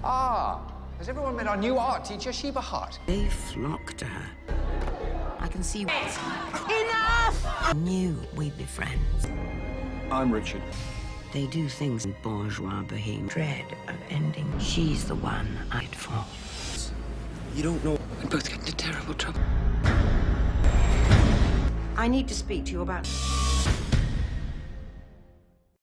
Ah, has everyone met our new art teacher, Sheba Hart? They flock to her. I can see... Enough! I knew we'd be friends. I'm Richard. They do things in bourgeois boheme. Dread of ending. She's the one I'd for. You don't know. We both get into terrible trouble. I need to speak to you about...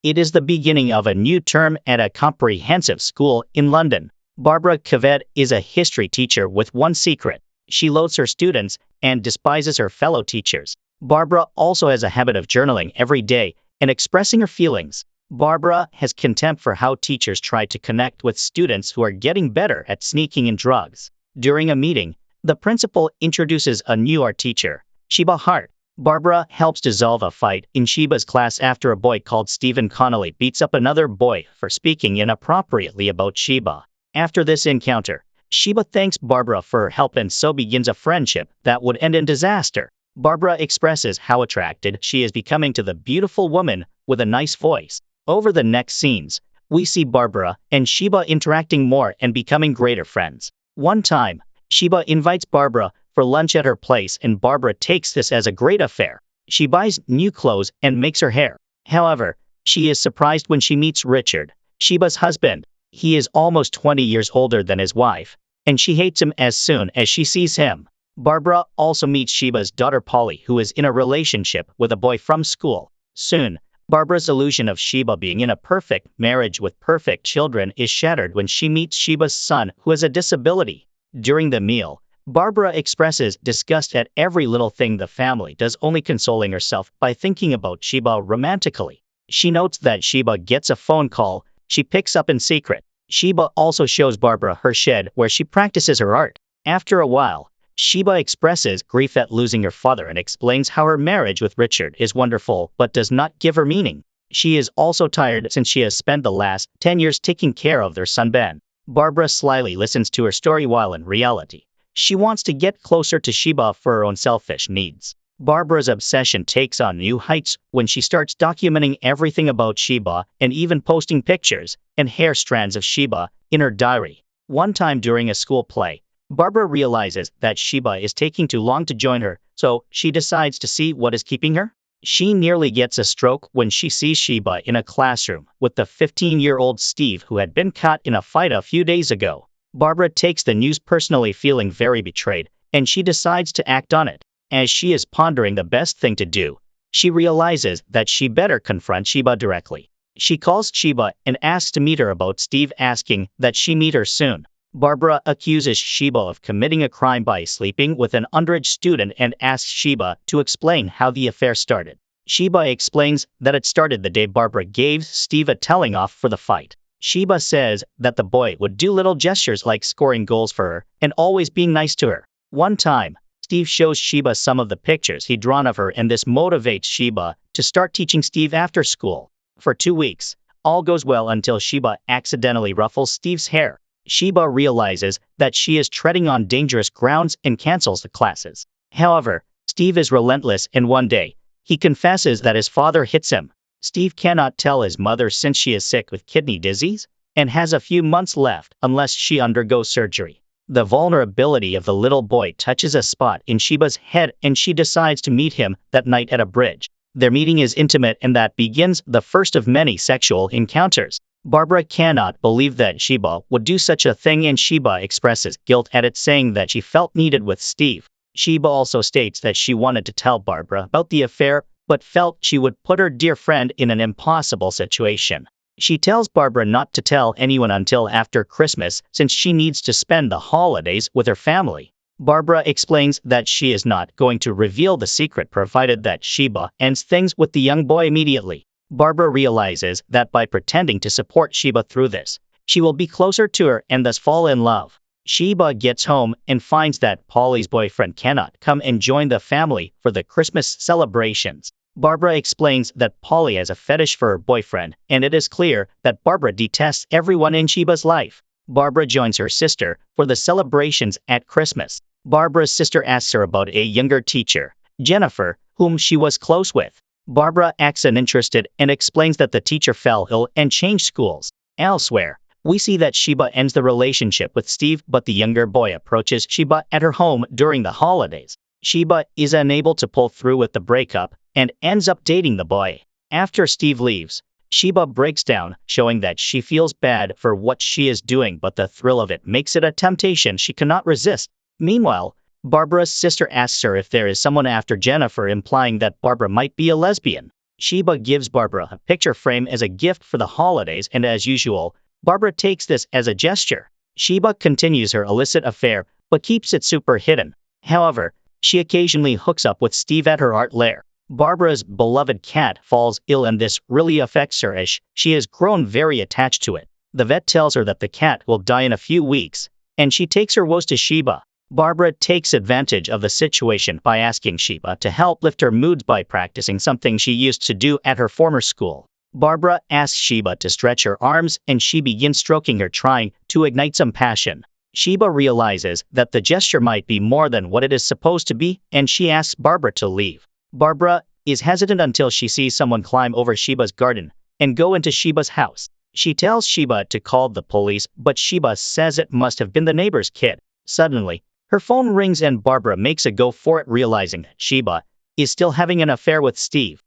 It is the beginning of a new term at a comprehensive school in London. Barbara Cavett is a history teacher with one secret. She loathes her students and despises her fellow teachers. Barbara also has a habit of journaling every day and expressing her feelings. Barbara has contempt for how teachers try to connect with students who are getting better at sneaking in drugs. During a meeting, the principal introduces a new art teacher, Sheba Hart. Barbara helps dissolve a fight in Sheba's class after a boy called Stephen Connolly beats up another boy for speaking inappropriately about Sheba. After this encounter, Sheba thanks Barbara for her help and so begins a friendship that would end in disaster. Barbara expresses how attracted she is becoming to the beautiful woman with a nice voice. Over the next scenes, we see Barbara and Sheba interacting more and becoming greater friends. One time, Sheba invites Barbara for lunch at her place and Barbara takes this as a great affair. She buys new clothes and makes her hair. However, she is surprised when she meets Richard, Sheba's husband. He is almost 20 years older than his wife, and she hates him as soon as she sees him. Barbara also meets Sheba's daughter Polly, who is in a relationship with a boy from school. Soon, Barbara's illusion of Sheba being in a perfect marriage with perfect children is shattered when she meets Sheba's son, who has a disability. During the meal, Barbara expresses disgust at every little thing the family does, only consoling herself by thinking about Sheba romantically. She notes that Sheba gets a phone call she picks up in secret. Sheba also shows Barbara her shed where she practices her art. After a while, Sheba expresses grief at losing her father and explains how her marriage with Richard is wonderful but does not give her meaning. She is also tired since she has spent the last 10 years taking care of their son Ben. Barbara slyly listens to her story while in reality, she wants to get closer to Sheba for her own selfish needs. Barbara's obsession takes on new heights when she starts documenting everything about Sheba and even posting pictures and hair strands of Sheba in her diary. One time during a school play, Barbara realizes that Sheba is taking too long to join her, so she decides to see what is keeping her. She nearly gets a stroke when she sees Sheba in a classroom with the 15-year-old Steve who had been caught in a fight a few days ago. Barbara takes the news personally, feeling very betrayed, and she decides to act on it. As she is pondering the best thing to do, she realizes that she better confront Sheba directly. She calls Sheba and asks to meet her about Steve, asking that she meet her soon. Barbara accuses Sheba of committing a crime by sleeping with an underage student and asks Sheba to explain how the affair started. Sheba explains that it started the day Barbara gave Steve a telling off for the fight. Sheba says that the boy would do little gestures like scoring goals for her and always being nice to her. One time, Steve shows Sheba some of the pictures he'd drawn of her, and this motivates Sheba to start teaching Steve after school. For 2 weeks, all goes well until Sheba accidentally ruffles Steve's hair. Sheba realizes that she is treading on dangerous grounds and cancels the classes. However, Steve is relentless and one day, he confesses that his father hits him. Steve cannot tell his mother since she is sick with kidney disease and has a few months left unless she undergoes surgery. The vulnerability of the little boy touches a spot in Sheba's head and she decides to meet him that night at a bridge. Their meeting is intimate and that begins the first of many sexual encounters. Barbara cannot believe that Sheba would do such a thing and Sheba expresses guilt at it, saying that she felt needed with Steve. Sheba also states that she wanted to tell Barbara about the affair but felt she would put her dear friend in an impossible situation. She tells Barbara not to tell anyone until after Christmas since she needs to spend the holidays with her family. Barbara explains that she is not going to reveal the secret provided that Sheba ends things with the young boy immediately. Barbara realizes that by pretending to support Sheba through this, she will be closer to her and thus fall in love. Sheba gets home and finds that Polly's boyfriend cannot come and join the family for the Christmas celebrations. Barbara explains that Polly has a fetish for her boyfriend, and it is clear that Barbara detests everyone in Sheba's life. Barbara joins her sister for the celebrations at Christmas. Barbara's sister asks her about a younger teacher, Jennifer, whom she was close with. Barbara acts uninterested and explains that the teacher fell ill and changed schools. Elsewhere, We see that Sheba ends the relationship with Steve, but the younger boy approaches Sheba at her home during the holidays. Sheba is unable to pull through with the breakup and ends up dating the boy. After Steve leaves, Sheba breaks down, showing that she feels bad for what she is doing, but the thrill of it makes it a temptation she cannot resist. Meanwhile, Barbara's sister asks her if there is someone after Jennifer, implying that Barbara might be a lesbian. Sheba gives Barbara a picture frame as a gift for the holidays, and as usual, Barbara takes this as a gesture. Sheba continues her illicit affair, but keeps it super hidden. However, she occasionally hooks up with Steve at her art lair. Barbara's beloved cat falls ill, and this really affects her as she has grown very attached to it. The vet tells her that the cat will die in a few weeks, and she takes her woes to Sheba. Barbara takes advantage of the situation by asking Sheba to help lift her moods by practicing something she used to do at her former school. Barbara asks Sheba to stretch her arms, and she begins stroking her, trying to ignite some passion. Sheba realizes that the gesture might be more than what it is supposed to be, and she asks Barbara to leave. Barbara is hesitant until she sees someone climb over Sheba's garden and go into Sheba's house. She tells Sheba to call the police, but Sheba says it must have been the neighbor's kid. Suddenly, her phone rings and Barbara makes a go for it, realizing that Sheba is still having an affair with Steve.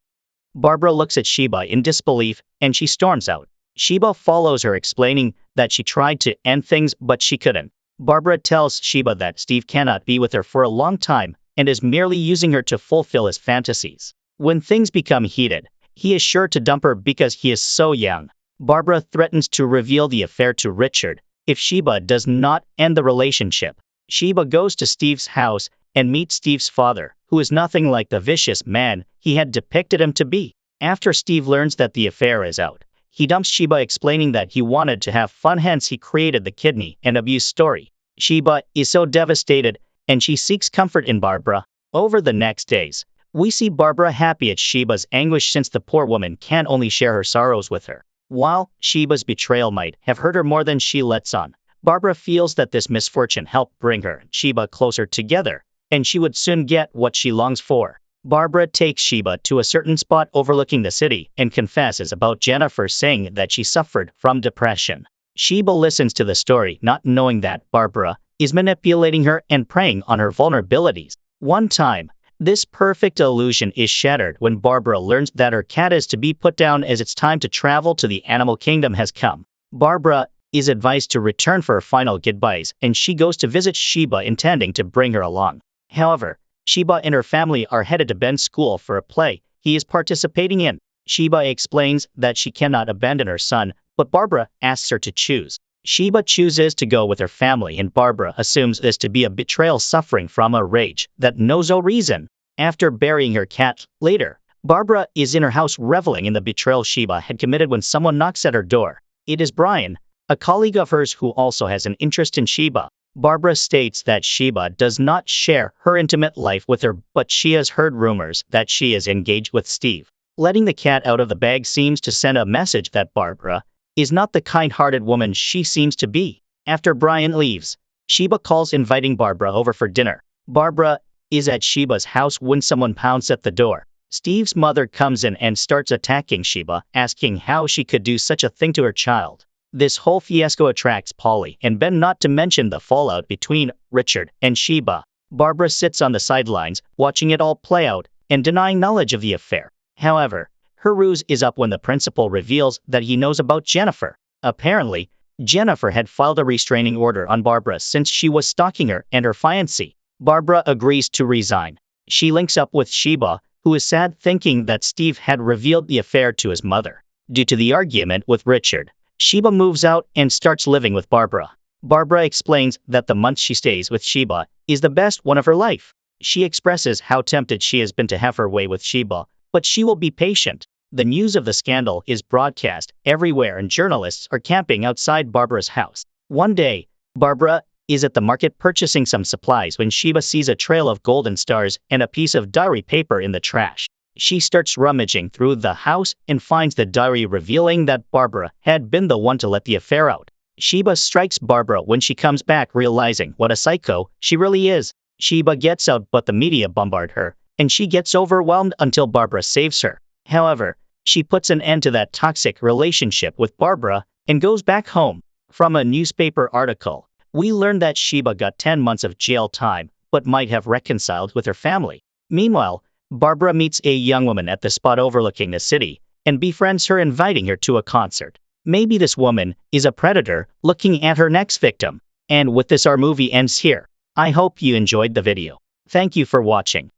Barbara looks at Sheba in disbelief, and she storms out. Sheba follows her, explaining that she tried to end things, but she couldn't. Barbara tells Sheba that Steve cannot be with her for a long time and is merely using her to fulfill his fantasies. When things become heated, he is sure to dump her because he is so young. Barbara threatens to reveal the affair to Richard if Sheba does not end the relationship. Sheba goes to Steve's house and meets Steve's father, who is nothing like the vicious man he had depicted him to be. After Steve learns that the affair is out, he dumps Sheba, explaining that he wanted to have fun, hence he created the kidney and abuse story. Sheba is so devastated, and she seeks comfort in Barbara. Over the next days, we see Barbara happy at Sheba's anguish, since the poor woman can only share her sorrows with her. While Sheba's betrayal might have hurt her more than she lets on, Barbara feels that this misfortune helped bring her and Sheba closer together, and she would soon get what she longs for. Barbara takes Sheba to a certain spot overlooking the city and confesses about Jennifer, saying that she suffered from depression. Sheba listens to the story, not knowing that Barbara is manipulating her and preying on her vulnerabilities. One time, this perfect illusion is shattered when Barbara learns that her cat is to be put down, as its time to travel to the animal kingdom has come. Barbara is advised to return for her final goodbyes, and she goes to visit Sheba, intending to bring her along. However, Sheba and her family are headed to Ben's school for a play he is participating in. Sheba explains that she cannot abandon her son, but Barbara asks her to choose. Sheba chooses to go with her family, and Barbara assumes this to be a betrayal, suffering from a rage that knows no reason. After burying her cat later, Barbara is in her house reveling in the betrayal Sheba had committed when someone knocks at her door. It is Brian, a colleague of hers who also has an interest in Sheba. Barbara states that Sheba does not share her intimate life with her, but she has heard rumors that she is engaged with Steve. Letting the cat out of the bag seems to send a message that Barbara is not the kind-hearted woman she seems to be. After Brian leaves, Sheba calls, inviting Barbara over for dinner. Barbara is at Sheba's house when someone pounds at the door. Steve's mother comes in and starts attacking Sheba, asking how she could do such a thing to her child. This whole fiasco attracts Polly and Ben, not to mention the fallout between Richard and Sheba. Barbara sits on the sidelines, watching it all play out and denying knowledge of the affair. However, her ruse is up when the principal reveals that he knows about Jennifer. Apparently, Jennifer had filed a restraining order on Barbara since she was stalking her and her fiancé. Barbara agrees to resign. She links up with Sheba, who is sad, thinking that Steve had revealed the affair to his mother. Due to the argument with Richard, Sheba moves out and starts living with Barbara. Barbara explains that the month she stays with Sheba is the best one of her life. She expresses how tempted she has been to have her way with Sheba, but she will be patient. The news of the scandal is broadcast everywhere, and journalists are camping outside Barbara's house. One day, Barbara is at the market purchasing some supplies when Sheba sees a trail of golden stars and a piece of diary paper in the trash. She starts rummaging through the house and finds the diary, revealing that Barbara had been the one to let the affair out. Sheba strikes Barbara when she comes back, realizing what a psycho she really is. Sheba gets out, but the media bombard her, and she gets overwhelmed until Barbara saves her. However, she puts an end to that toxic relationship with Barbara and goes back home. From a newspaper article, we learned that Sheba got 10 months of jail time, but might have reconciled with her family. Meanwhile, Barbara meets a young woman at the spot overlooking the city and befriends her, inviting her to a concert. Maybe this woman is a predator looking at her next victim. And with this, our movie ends here. I hope you enjoyed the video. Thank you for watching.